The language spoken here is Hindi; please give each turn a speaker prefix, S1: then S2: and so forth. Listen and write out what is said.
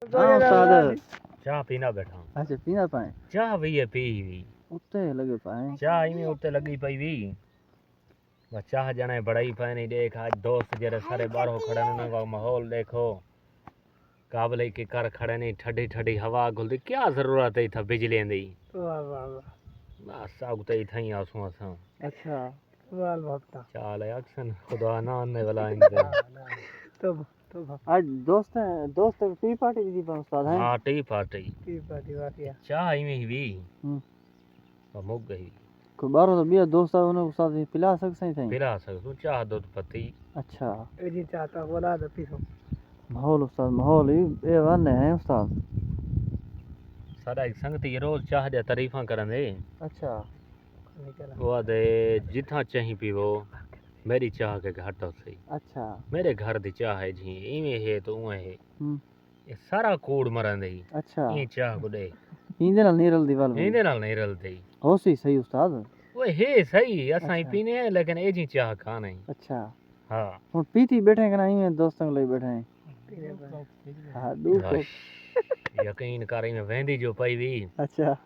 S1: हाँ उस्ताद।
S2: चाह पीना बैठा
S1: अच्छा पीना पाए
S2: चाह भी है पी भी
S1: उत्ते लगे पाए
S2: चाह इवें उत्ते लगी पई भी बस चाह जने बड़ाई पाए नहीं देख आज दोस्त जरे सारे बाहरों खड़े ने उन्हें का माहौल देखो काबले के कर खड़े नहीं ठंडी ठंडी हवा घुलती क्या जरूरत है था बिजली दी
S3: वाह वाह वाह
S2: बस सब तो थई आसू असा
S1: अच्छा
S3: वाह भक्ता
S2: चाल है अक्सन खुदा ना आने वाला इनसे
S3: तो
S1: आज दोस्त टी पार्टी दी पर उस्ताद है
S2: हाँ टी पार्टी
S3: की पार्टी वाकया
S2: चाह इवें ही भी मुक गई
S1: कोई बारो तो बिया दोस्त है उन्हें उस्ताद पिला सकते थे
S2: पिला सकूं चाह दूध पत्ती
S1: अच्छा
S3: ए जी चाहता बोला तो पीसो
S1: माहौल उस्ताद माहौल ही ए वन है उस्ताद
S2: सारा एक संगती रोज चाह जा तारीफा करन दे
S1: अच्छा
S2: वो आदे जिथा चाही पीवो मेरी चाह के घाट हो सही
S1: अच्छा
S2: मेरे घर दी चाह है जी इवें है तो उवें है ये सारा कूड़ मरन दे
S1: अच्छा
S2: ये चाह को दे
S1: इंदे नाल नहीं रलदी वाल
S2: इहदे नाल नहीं रलदी
S1: हो सही उस्ताद
S2: वो है सही असां ही
S1: अच्छा।
S2: पीने हैं लेकिन ए जी चाह का नहीं
S1: अच्छा
S2: हाँ
S1: हुन पीती बैठे कि नहीं में दोस्तों ले बैठे हैं हां दू को
S2: यकीन कर में वेंदी जो पई भी
S1: अच्छा